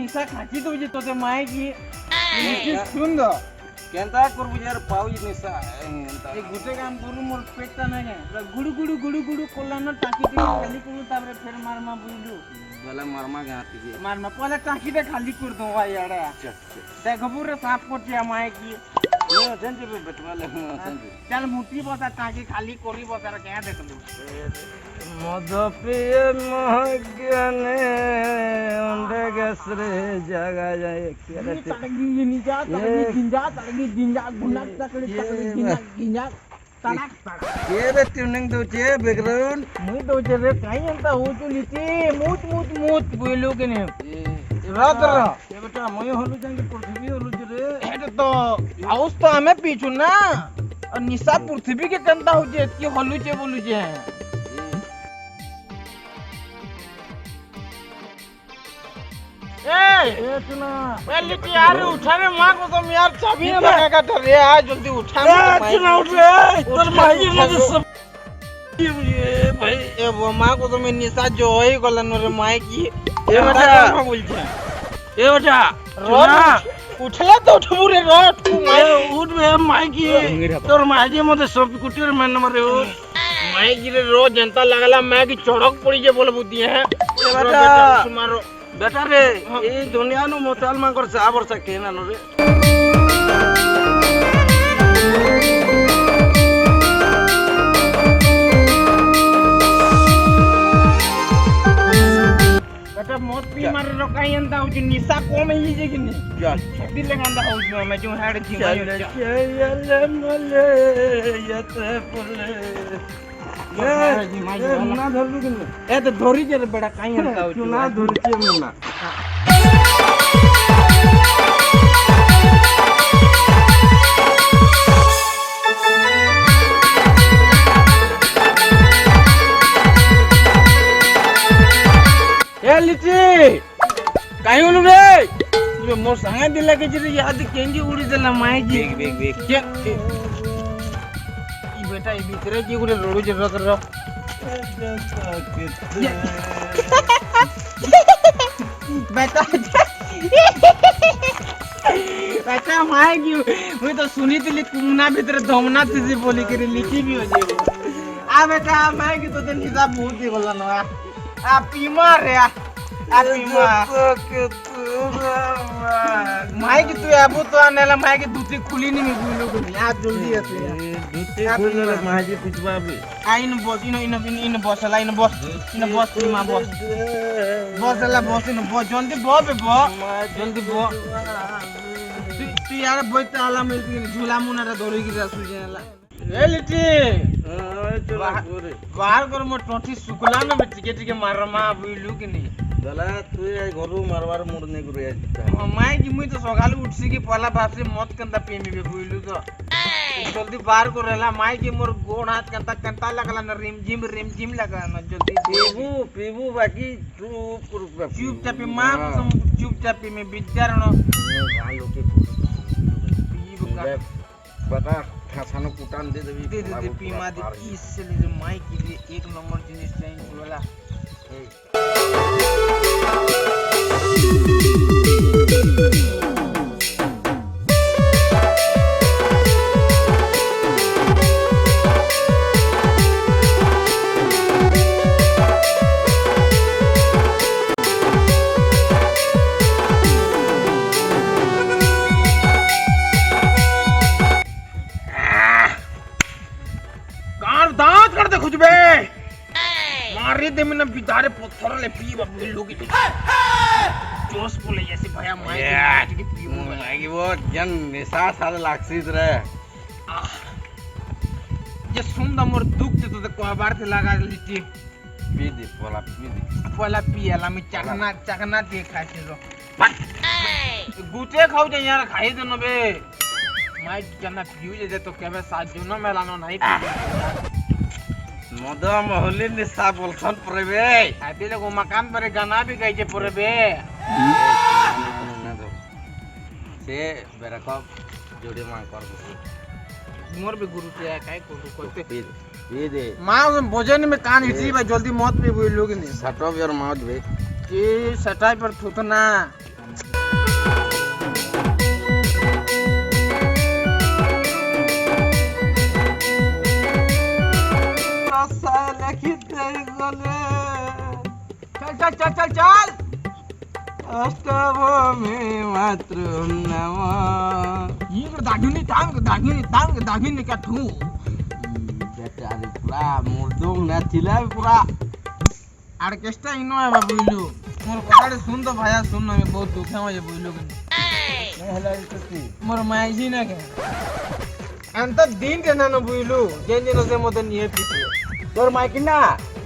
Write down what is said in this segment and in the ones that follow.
নিশা খাচি দউছি তোতে মাই কি শুন দ কেনতা করবু যার পাউজি নিশা এই গুটে কাম করু মোর পেটটা নাই গুড়ু গুড়ু গুড়ু গুড়ু করলা না টাকিতে খালি করু তারপরে ফের মারমা বুঝলু বলে মারমা গাঁতি দিয়ে মারমা পরে টাকিটা খালি করে দো ভাই আড়া দেখবু রে সাপ করছি আমায় কি সেঞ্চি বেটবালে সেঞ্চি চল মুটি বসা টাকি খালি করি বসার কে দেখলু মদ পিয়ে মহাজ্ঞানে অন্ডে গেসরে জাগা যায় তড়গি নিজা তড়গি জিঞ্জা গুনাক তড়গি জিঞ্জা জিঞ্জা তানাক তাক কে ট্यूनिंग দউছে ব্যাকগ্রাউন্ড মুই দউছে রে কাই এন্তা হউচু লিতি মুত মুত মুত বইলু কেনে রাদর এ বেটা মই হলু জাঙ্গি পৃথিবী হলু রে এটা তো হাউস তো আমি পিছু না আর নিশা পৃথিবী के কেনতা হউছে কি হলুছে বলুছে ए सुना पहले तो यार उठा रे मां को तुम यार चाबी ना लगेगा तो रे आ जल्दी उठा सुना उठ रे তোর মাই মধ্যে সব ये भाई ए वो मां को तो मैं निशा जो होई गलन रे माई की ए बेटा बोलछे এ বেটা सुना उठला तो उठबू रे रोट तू মাই উঠ বে মাই কি তোর মাই মধ্যে সব কুটির মান মারে ও माई की रे रोज जनता लगला मैं की चढ़क पड़ी जे बोल बुद्धि है ए बेटा तुम्हारो बेटा रे এই দুনিয়া নো মুসলমান কর সা বর্ষা কেনা নো রে बेटा मौत पी मारे रो काई अंदा हो निशा कम ही जे कि नहीं चल छेदी लगांदा हो मैं जो हेड थी चले मले यते पुले ना धरलु कि ए तो धोरी जे बेटा काई अंदा हो चुना धरचे मुना ए लिची काई होलु रे ये मोर संगे दिला के जे याद केंगी उड़ी देला माई जी देख के ई बेटा ई भीतरे जी गुरे रोडू जे रक रो बेटा बेटा माई की मैं तो सुनी थी कुमना भीतर धमना थी बोली के लिखी भी हो जाए आ बेटा माई की तो निशा बहुत ही बोला ना आ पीमा रे आ पीमा माई की तू आबू तो आनेला माई की दूसरी खुली नहीं बोलू को आ जल्दी आते दूसरे बोलले माजी पिछवा भी आइन बस इन बसला इन बस पीमा बस बसला बस इन बस जल्दी बो बे बो जल्दी बो तू यार बोइते आला मिल के झूला मुना रे दौड़ी की रसु जेला ए लिटी चला गोरे बाहर कर मो टोठी सुकला ना बे टिके टिके मारमा बुइलु कि नहीं दला तू ए घरु मारवार मूड ने गुरे माई की मुई तो सकालू उठसी की पहला बाप से मत कंदा पेमी बे बुइलु तो जल्दी बाहर को रहला माई की मोर गोड़ हाथ कंता कंता लगला ना रिम जिम लगा ना जल्दी पीबू बाकी चुप चुपचाप मां कसम चुपचाप में विद्यारण गालो के पीब का बता ठासानो कुटान दे देबी दे पीमा दे किस से ले माई की लिए एक नंबर जिनिस चाहिए वाला दांत कर दे खुजबे मारे दे मैंने बिदारे पत्थर ले पी बाबू लोग जोश बोले जैसे भया माई की पी मागी वो जन निशा साल लागसीत रे ये सुंदर मोर दुख ते तो को बार ते लगा लीती पी दे पोला पियाला मी चकना दे खाते रो गुटे खाऊ जे यार खाई दे न बे माई जना पियू जे तो केबे साथ जुनो मेलानो नहीं मदा महली निशा बोलछन परबे आबे लोग मकान पर गाना भी गाइजे परबे से बेरक जोड़ी मांग कर मोर भी गुरु के काय को कोते पी दे मां भोजन में कान हिची भाई जल्दी मत पे बोल लोग ने सटो योर माउथ बे के सटाई पर थुतना রাস্তায় লিখিতে গলে চল চল চল চল চল অষ্টভূমি মাতৃ নাম ये दागिनी दागिनी का ठू बेटा रे पूरा मुर्दों ना थिला पूरा ऑर्केस्ट्रा इनो है बुइलु मोर कथाडे सुन तो भाया सुन ना मैं बहुत दुख है मुझे बुइलु के नहीं हला इतती मोर माइजी ना के अंत दिन के ना बुइलु जेन जेन से मत निये पीते तोर माइकी ना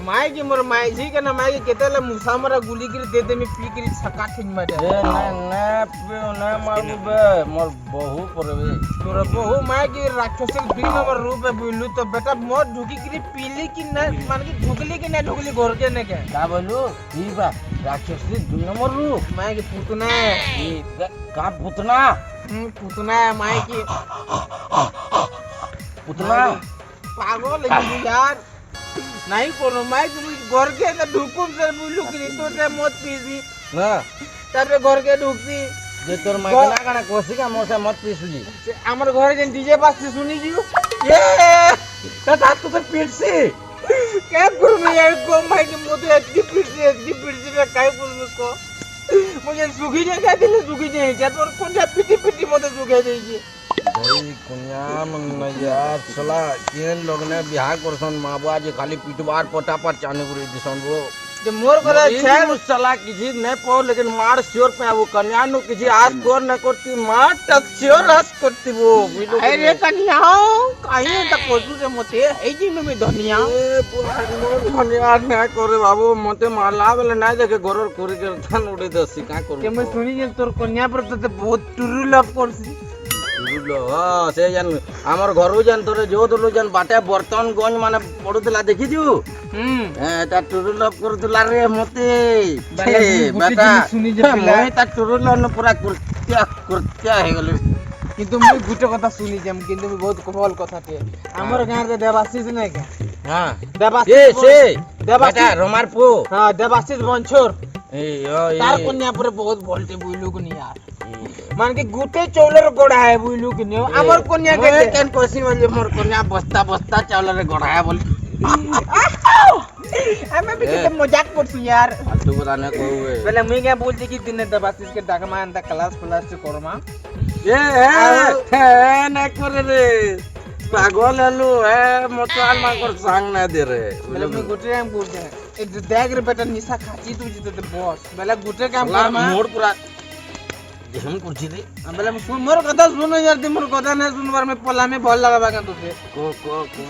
माइकी मोर माइजी के ना माइकी केतेला मुसामरा गुली गिर दे दे में पी गिर छका ठिन मारे ए ना पे ना मारू बे मोर बहु परबे तोर बहु माइकी राक्षस 2 नंबर रूप है बुइलु तो बेटा मोर ढुकी गिरी पीली की ना मान की ढुकली की ना ढुकली घर के ने के का बोलू ई बा राक्षस 2 नंबर रूप माइकी पुतना ई का पुतना पुतना है माइकी पुतना पागल है यार नहीं कोनो माई तुम घर के ना ढुकुम से बुलू की तो से मत पीसी ना तबे घर के ढुकती जे तोर माई ना काना कोसी का मोसे मत पीसुजी हमर घर जे डीजे बास से सुनी जियो ये ता तो से पीटसी क्या करू मैं यार को माई के मोते एक पीटसी का काय बोल को मुझे सुगी जे क्या दिले सुगी जे क्या तोर कोन पीटी पीटी मोते सुगे देजी भाई कुनिया मन यार चला केन लोग ने बियाह करसन माबुआ जे खाली पिटवार पटापट चाने गुरी दिसन वो जे मोर करे छेल चला किछि नै पो लेकिन मार श्योर पे वो कन्या नु किछि आज कोर न करती मार टक श्योर रस करती वो अरे कन्या काहे त कोजू रे मते ए जी में धनिया ए मोर धनिया ना करे बाबू मते मारला बेले ना देखे घरर कोरी के थान उड़े दसी का करू के मैं सुनी जे तोर कन्या पर त बहुत टुरु लव करसी से जन हमर घरु जन तोरे जो दलो जन बाटे बर्तन गंज माने पडुतला देखि छु ता टुरु लव करतला रे मते बेटा सुनी जे मैं ता टुरु लव पूरा कुर्त्या हे गेले किंतु मैं गुटे कथा सुनी जे किंतु बहुत कोहल कथा ते हमर गांव रे देवाशीष नै के हां देवाशीष से बेटा रोमार पो हां देवाशीष बंछोर ए तार कन्या पर बहुत बोलते बुइलु को नहीं यार मान के गुटे चौलर गोड़ा है बुइलु कि नहीं हमर कन्या के केन कोसी बोले मोर कन्या बस्ता बस्ता चौलर गोड़ा है बोल हमें भी किते मजाक करछु यार तू बता ना कोवे पहले मैं क्या बोलती कि दिन दबासिस के डाकमा अंत क्लास प्लस से कोरमा ए ना करे रे पागल हलु है मोटवाल मा कर सांग ना दे रे पहले मैं गुटे काम बोलते हैं ए देख रे बेटा निशा खाची तू जिते बॉस पहले गुटे काम कर मोर पूरा हम कुछ दे पहले मोर कथा सुन यार दे मोर कथा ना सुनबार में पला में भल लगाबा का तुझे को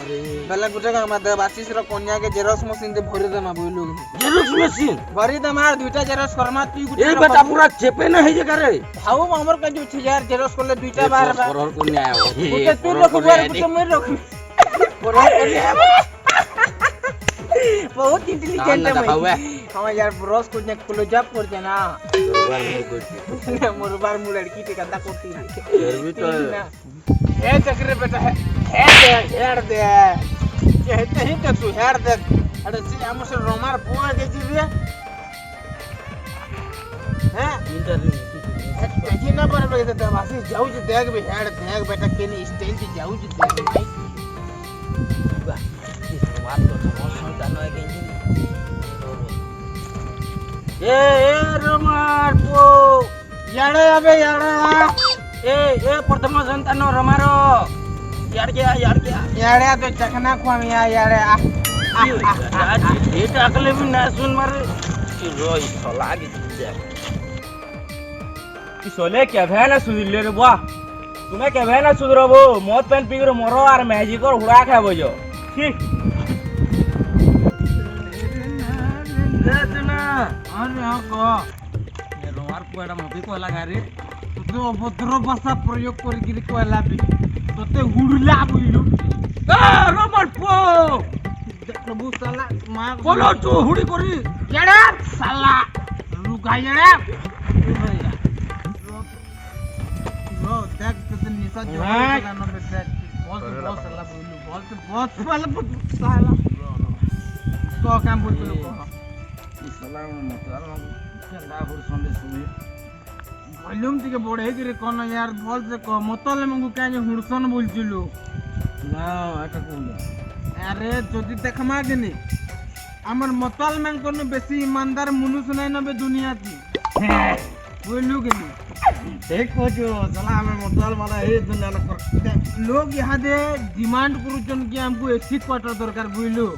रे पहले गुटे काम दे बासिस रो कन्या के जेरॉक्स मशीन दे भरि दे मा बोलू जेरॉक्स मशीन भरि दे मार दुईटा जेरॉक्स फरमा तू गुटे ए बेटा पूरा चेपे ना है जे करे हाउ हमर का जो छी यार जेरॉक्स करले दुईटा बार करर कन्या है गुटे तू रखबार गुटे मैं रख करर कन्या बहुत इंटेलिजेंट है मैं हम यार ब्रश को ने क्लोज अप कर देना मोर बार मु लड़की के गंदा करती फिर भी तो ए चक्र बेटा है हेड दे कहते ही तो तू हेड दे अरे से हम से रोमार पोआ के जी रे हैं इंटरव्यू ना पर बेटा वासी जाऊ जे देख बे हेड देख बेटा केनी स्टाइल की जाऊ जे देख बात तो समझता न है कि ए रोमार पो याडे अबे याडा ए प्रथम संतान रोमारो याड गया याडे तो चखना खुआमिया याडे ये टाकले भी ना सुन मारे रोई सला की सोले क्या भैना सुधिले रे बुआ तुम्हें क्या भैना सुधरबो मत पेन पिगरो मरो आर मैजिक और उड़ा खाबो जो ठीक अरे को ये रोमार पोड़ा मबी को लगा रे तो अभद्र भाषा प्रयोग करी गिरी कोला बी तोते हुडला बुइलु ए रोमार पो प्रभु साला मां बोलो तू हुडी करी येडा साला रुका येडा रो देख तते निशा जो साला न बेटे बहुत साला बुइलु बहुत साला तो काम बोलतो को सलाम मतलब चंदा भर संदेश हुई ভলিউম থেকে বড় হে করে কোন यार বল সে কো মতলে মঙ্গু কানে হুড়সন বলছিল না এটা কোন আরে যদি দেখমা গনি আমার মতল মান কোন বেশি ইমানদার মনুষ নাই নবে দুনিয়াতে বুঝলু গনি ঠিক কইছো চলা আমি মোটর মানে এই দুনিয়া না লোক ইহাদে ডিমান্ড করুছন কি আমকু এসি কোয়ার্টার দরকার বুঝলু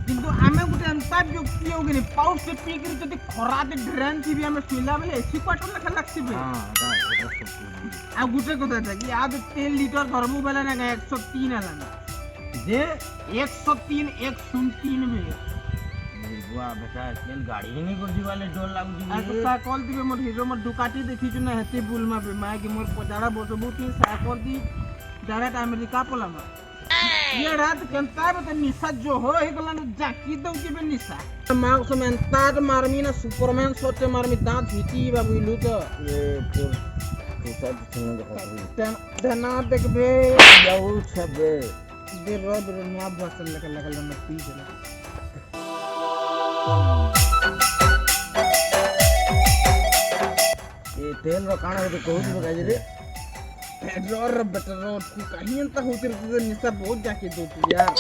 কিন্তু আমি গুটে এন্তা ব্যক্তি হোগনি পাউস সে পিকির যদি খরাতে ড্রেন থিবি আমি শুইলা বলে এসি কোয়ার্টার লেখা লাগছিবে আর গুটে কথা থাকি আদ তেল লিটার ধরবু বেলা না 103 আলা না যে 103 103 মে বুয়া বেটা তেল গাড়ি নি করজি वाले ডর লাগুজি আর তো সাইকেল দিবে মোর হিরো মোর দুকাটি দেখিছু না হেতি বুলমা বে মাই কি মোর পজাড়া বসবু কি সাইকেল দি ডাইরেক্ট আমেরিকা পলামা ये रात कंता बत निशा जो हो हे गला जाकी दउ के बे निशा माग समेन तार मारमी ना सुपरमैन सोटे मारमी दांत हिटी बाबू लू तो ये तो सब सुन देखो दना देखबे जाऊ छबे दे रोब ना बसन लगा लगा लगा पी चला ये तेल रो काना होते कहू बगाई रे रोर बटर रोड को कहीं अंत होते रहते निशा बहुत जाके दो तू यार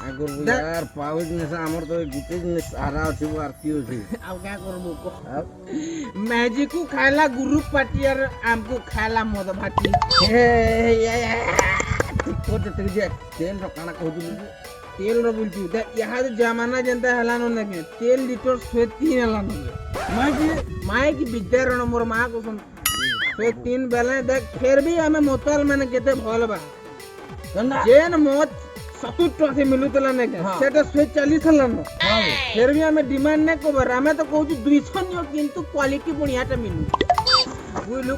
आगर यार पाउज ने हमर तो गुटे ने सारा अछि आरती होछि अब क्या करबो को मैजिक को खाला गुरु पार्टी और हमको खाला मद भाटी हे को ते जे तेल रो काना कहू तेल रो बोलती दे यहाँ जमाना जनता हलानो नगे तेल लीटर 3 हलानो माय की विद्यारण मोर मां को सुन 3 बेले देख फिर भी हमें मोतल मैंने केते भल बा जेन मत 70 टका से मिलु तला ने सेटा 140 हलानो फिर भी हमें डिमांड ने को बर हमें तो कहू 200 नियो किंतु क्वालिटी बढ़ियाटा मिलु बुइलु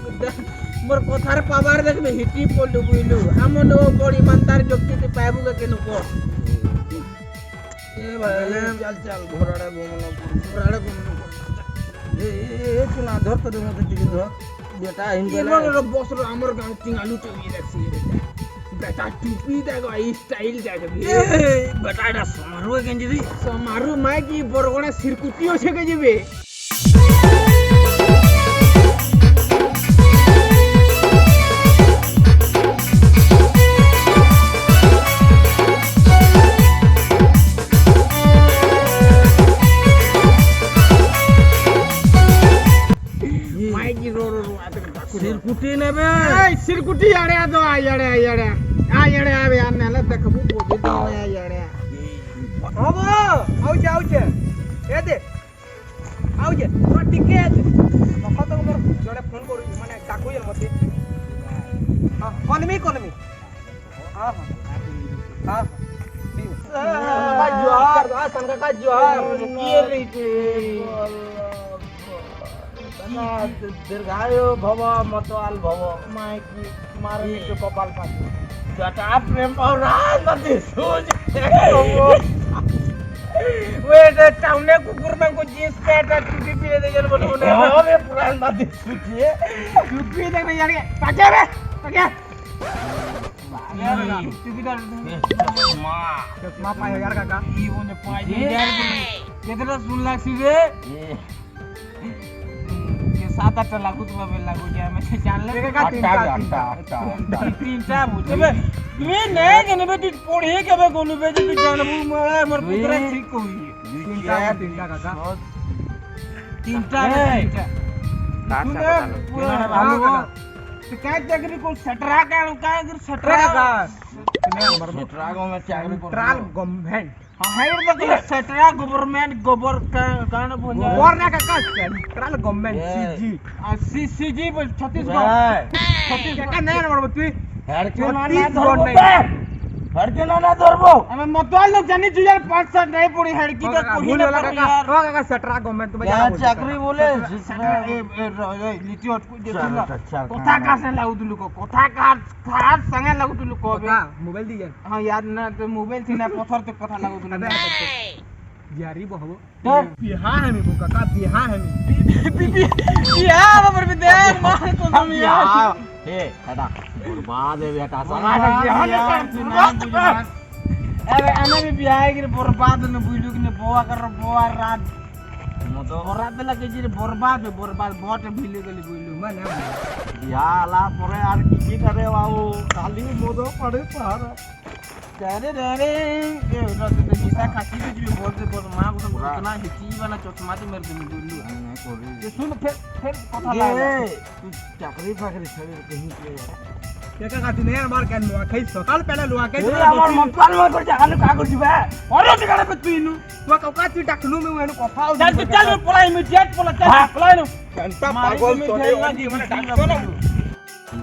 मोर कथार पावर देखबे हिटी पोलु बुइलु हम नो बड़ी ईमानदार व्यक्ति के पाबु के केनु को ए भाई चल चल घोराड़ा घुमनो ए चुना धर तो मते टिके धर बेटा इन बेला रो बस रो हमर गांव तिंगालू तो ये रखसी बेटा टूपी देखो ई स्टाइल जाके ए बेटा एटा समारो गेंजी दी समारो माय की बरगणा सिरकुटी होसे के जिबे सिरकुटी नेबे सिरकुटी आड़े दो आड़े आवे आने देखबू बोझे दो आड़े अब आउ छे ए दे आउ जे तो टिके मख तो मोर जड़े फोन करू माने डाकू ये मते हां कोनमी हां हां हां जोहार संगा का जोहार किए रे दीर्घायु भव मतवाल भव माय की मारे के कपाल पाछे जटा प्रेम और नदी सूज वे तो टाउने कुकुर में को जींस पैंट और टूपी पहने दे जन बोलो ने अबे पुरान नदी सूजिए टूपी देखने यार के पाछे बे पाछे टूपी का चश्मा पाए यार काका ई ओने पाए यार कितना सुन लाग सी रे 7-8 लागू तो लागू गया मैं जान ले का 3टा बुझबे ये नहीं के ने बेटी पढ़े के बे कोनु बे तू जानबू मोर पुत्रा ठीक होई 3टा काका 3टा तो क्या चाकरी को सटरा का अगर सटरा का सटरा में चाकरी ट्राल गवर्नमेंट हायर तो सटरा गवर्नमेंट गोबर का कान बोल गोरना का सेंट्रल गवर्नमेंट सीजी बोल छत्तीसगढ़ का नहीं नंबर बतवी हेड के ना धरबो हमें मतवाल लोग जानी 2005 नहीं पड़ी हेड की तो कोई ना यार का सटरा गवर्नमेंट तो यार चाकरी बोले नीति हट को देखो कोथा का से लागू तुलु को कोथा का खास संगे लागू तुलु को मोबाइल दी हां यार ना तो मोबाइल थी ना पत्थर ते कथा लागू तुलु यारी बहबो तो बिहा है मेरे काका बिहा है बिहा बाबर भी दे मार को हम यार ए हटा बर्बाद है बेटा अबे हमें भी बिहा है कि बर्बाद न बुइलु कि बोआ कर बोआ रात মদ বরা দেলা কেজি বরবাদ বট ভিলে গলি বইলু মানে বিয়া আলা পরে আর কি করে বাবু খালি মদ পড়ে পার রে রে এ রাতে তো নিশা খাচ্ছি তো জিবি বলতে বল মা কথা না হিচি বানা চশমাতে মেরে দিবি বইলু नहीं कर যে শুন ফের কথা ये লাগে तू चाकरी फाकरी छोड़ कहीं पे কেকা কাটি নে আমার কেন লুয়া খাই সকাল পেলা লুয়া খাই আমার মন্ত্রাল মত করে জাগালে কা করছি বে অরে ঠিকানা পে তুই নু তুই কাকা তুই ডাকলু মে এনু কথা চল তুই চল পলাই ইমিডিয়েট পলা চল পলাই নু ঘন্টা পাগল তোরে ওদি মানে ডাকতো না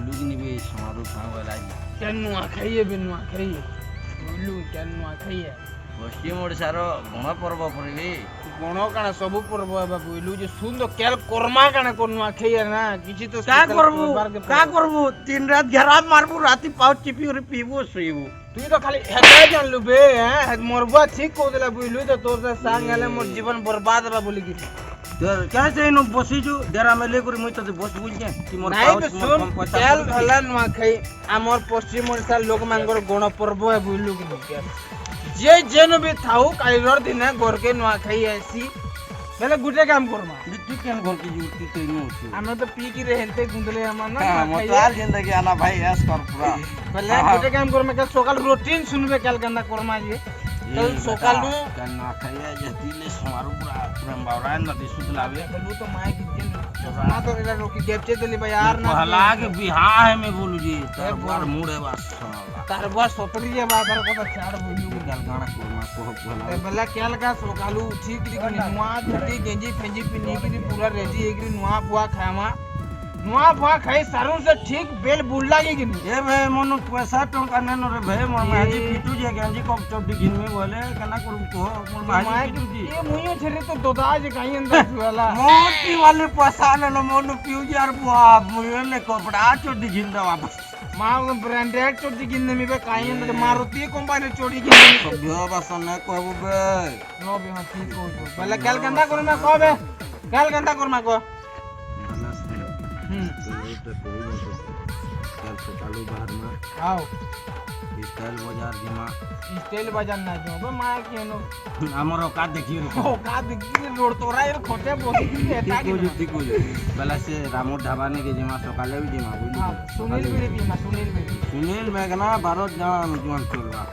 লুক নিবে সমারু খাওয়া লাগি কেন নুয়া খাইয়ে বিনুয়া খাইয়ে বইলু কেন নুয়া খাইয়ে পশ্চিম ওড়িশার গণ পর্ব পড়বি গণ কানা সবু পর্ব এবা বইলু যে সুন্দর কেল কর্মা কানা কোনয়া খাইয়ে না কিছু তো কা করবু 3 রাত ঘেরাত মারবু রাতি পাউ চিপি করে পিবু শুইবু তুই তো খালি হেদায় জানলু বে হ্যাঁ মরবা ঠিক কো দেলা বইলু তো তোর সাথে গেলে মোর জীবন বরবাদ হবে বলি কি তোর কেসে নো বসিজু ডেরা মেলে করে মুই তো বস বুঝকে কি মোর নাই তো শুন কেল হলা নুয়া খাই আমর পশ্চিম ওড়িশার লোক মাঙ্গর গণ পর্ব है বইলু কি যে যেন বি থাউ কালির দিনে গরকে নুয়া খাই আসি বেলে গুটে কাম করমা তুই কেন ঘর কি জুতি তুই নো আমরা তো পি কি রে হেনতে গুন্দলে আমার না মোতাল জিंदगी आना भाई ऐस कर पूरा বেলে গুটে কাম করমা কাল সকাল রুটিন শুনবে কাল কান্দা করমা যে কাল সকাল নু কান্না খাইয়া যেতিলে সমারু পুরা প্রেম বাवरान নদী সুতলাবে বলু তো মাই কি দিন না তো এটা রকি গেপচে দিলি ভাই यार ना कहला के बिहार है मैं बोलू जी तार बार मूड है बस তার বয়স 70 যে বাবার কথা ছাড় বইলু গাল গানা কোরমা কোহ বলা ए बेला केल का सकालू उठी कि नुआ धोती गेंजी फेंजी पिनी कि पूरा रेडी एकरी नुआ बुआ खामा नुआ बुआ खाई सारू से ठीक बेल बुल लागे कि ए भाई मनु पैसा टंका ने रे भाई मोर माजी पिटू जे गेंजी कब चोटी गिन में बोले कना करू को मोर माजी पिटू जी ये मुइयो छरे तो दोदा जे काई अंदर छुला मोटी वाले पैसा ने मनु पिऊ जी यार बुआ मुए ने कपड़ा चोटी गिन दे वापस मां ब्रांडेड चोटी गिनने में काई अंदर मारुति कंपनी चोटी गिनने सभ्य बसन ने कहबू बे नो बे हां ठीक हो बेला केल गंदा कर में को बे केल गंदा कर में को कल सकालू बाहर में आओ स्टाइल बाजार जिमा स्टाइल बाजार ना जो बे मां केनो हमर का देखियो रे ओ का देखि रोड तोरा ये खोटे बोसी कि एता कि ठीक हो बेला से रामो ढाबा ने के जिमा सकाले भी जिमा बोली हां सुनील भी रे ना सुनील मेघना भारत जान जुआन चलवा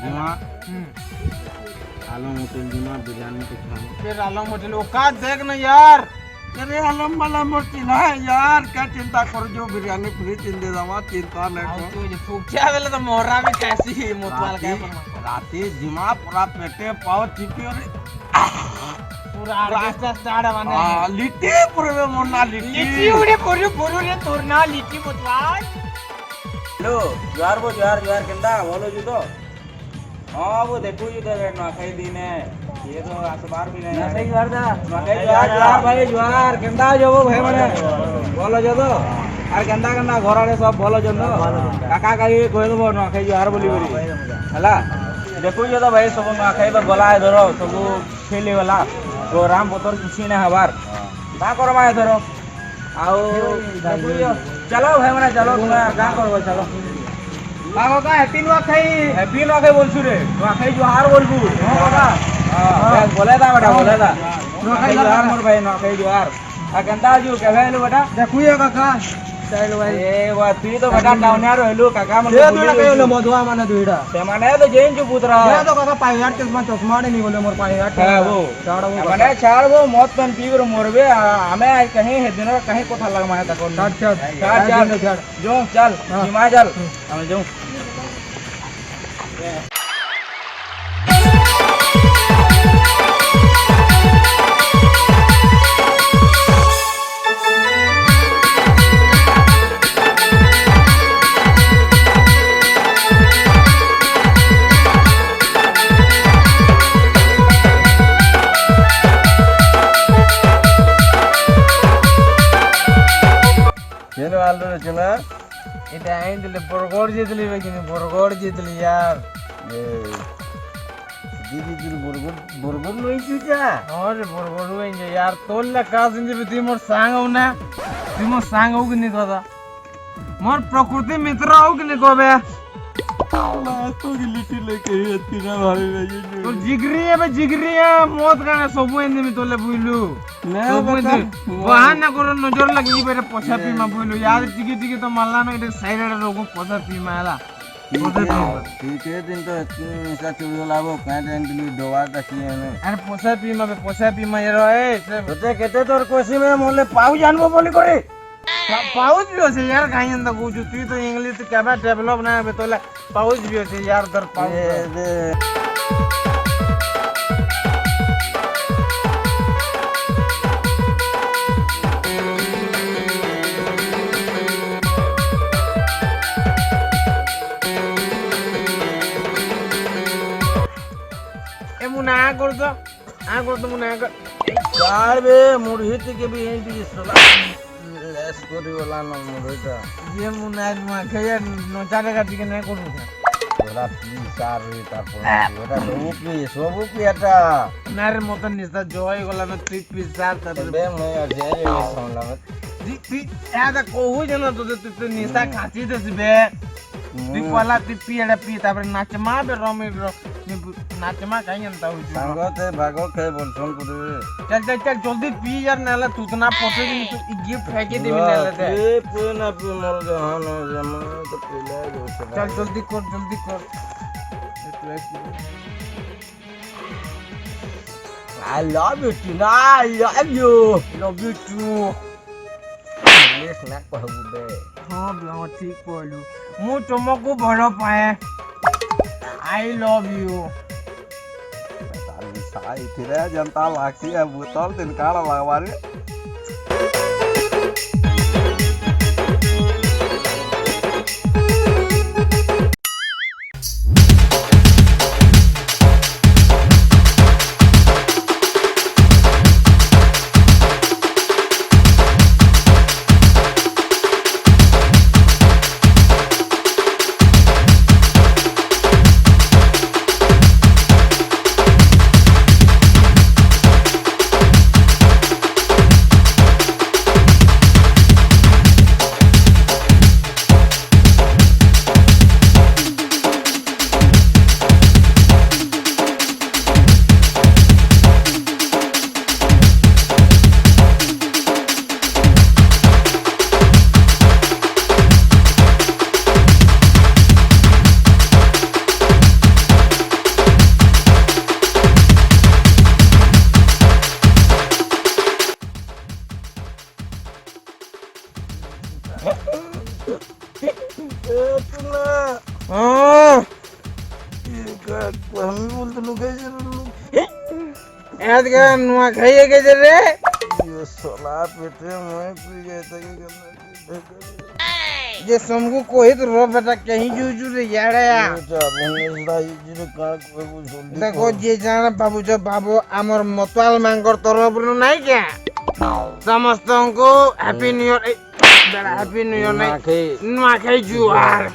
जिमा आलम होटल जिमा बिरयानी के खाने फिर आलम होटल ओ का देख ना यार अरे आलम वाला मूर्ति ना है यार क्या चिंता कर जो बिरयानी फ्री चिंदे दवा चिंता नहीं तो ये फूकिया वाला तो मोहरा भी कैसी मोतवाल का राती जिमा पूरा पेटे पाव चिपी और पूरा ऑर्केस्ट्रा स्टार्ट बने लिट्टी पूरे मोना लिट्टी उड़े कोरु रे तोरना लिट्टी मोतवाल हेलो ज्वार केंदा बोलो जी तो हां वो देखो जी तो ना खाई दिन है ये तो अखबार भी नहीं है सही ज्वार दा ज्वार भाई ज्वार केंदा जो भाई माने बोलो जो तो আর কেন্দা কেন্দা ঘরারে সব ভালো জন্য কাকা কাকি কই দেব না খাই আর বলি বলি হলা দেখো যে তো ভাই সব না খাইবা গলায় ধরো সব খেলে वाला प्रोग्राम পতর কিছু না হবার না করমায় ধরো আও দেখো চলো ভাই মানে চলো তোমরা কা করব চলো बाबा का हैप्पी नुआखाई बोलछु रे नुआखाई जोहार बोलबू बाबा हां बोले दा बेटा बोले दा नुआखाई जोहार मोर भाई नुआखाई जोहार आ केंदा जो कहले बेटा देखुए काका चलो भाई ए वा तू तो बेटा डाउनिया रहलु काका मन ये दुइटा कहलो मधुआ माने दुइटा ते माने तो जेन जो पुत्रा ये तो काका पाई यार चश्मा नहीं बोले मोर पाई यार हां वो माने चार वो मौत पन पीवर मोरबे हमें कहीं है दिन कहीं कोठा लग माने तक चल जो चल हिमाचल हम जाऊं ಏನು ಅಲ್ರು ಚಲ ಇದು ಐಂದಿಲ್ಲ ಬರಗೋಡ್ ಜಿದ್ಲಿ ಬೇಕಿನಿ ಬರಗೋಡ್ ಜಿದ್ಲಿ ಯಾರ್ दीदी दिल बरगुर नहीं चुचा अरे बरगोड होइंगे यार तोल्ला कासिंजे भी तुम मोर सांग हो ना तुम मोर सांग हो कि नहीं कदा मोर प्रकृति मित्र हो कि नहीं कबे तो गिलिटी लेके तीना भारी रही তোর জিগরি হবে জিগরি মদ গানে সবু এনে মি তোলে বুইলু না সবু বেটা বাহানা করে নজর লাগি যাবে এটা পয়সা পিমা বুইলু यार টিকে টিকে তো মারলা না এটা সাইড এর রকম পয়সা পিমা এলা ठीक है दिन तो ऐसा चोरी वाला वो कह दें दिल्ली दोबार तक ही है আরে পয়সা পিমা এর এ তোতে কেতে তোর কোশি মে মোলে পাউ জানবো বলি করে পাউজ भी আছে यार কাই এন্দ গুজু তুই তো ইংলিশ কেবা ডেভেলপ না হবে তোলে পাউজ भी আছে यार ধর পাউজ মুনা করতো মুনা यार बे मुरही के भी यहीं भी सला लेस करी वाला ना मुरहीटा ये मुना मुआ खाया नचारे का টিকে না করব ওরা পিসার রে তারপর ওটা সবু কি এটা নারে মতন নিস্তা জয় গলা মে তুই পিসার তারপরে বে মই আজেরে সামলা তুই এটা কহু জানো তুই নিস্তা খাচ্ছি দেবে তুই পলা তুই পি তারপরে নাচমা বে রমে নাচমা কাই জানতা হই সাঙ্গতে ভাগো খাই বলছন পুরে चल जल्दी पी यार नाला तू तो ना पटे भी तू गिफ्ट फेंके दे भी नाला दे ए पुए ना पी मर गए हां ना जमा तो पीला जो चल जल्दी कर I love you Tina I love you too English ना कहबू बे हां बे हां ठीक कहलू मु तुमको भलो पाए आई लव यू साई फिरे जनता लागी है बोतल दिन काला लगवारे ऐद के नुआ खाइए के रे ये सोला पेटे मैं पी गए थे ये समको कोई तो रो बेटा कहीं जूजू रे यार या देखो जे जाना बाबू आमर मतवाल मांगर तरफ नहीं क्या समस्त को हैप्पी न्यू ईयर बेटा हैप्पी न्यू ईयर नहीं नुआ खाई जुआर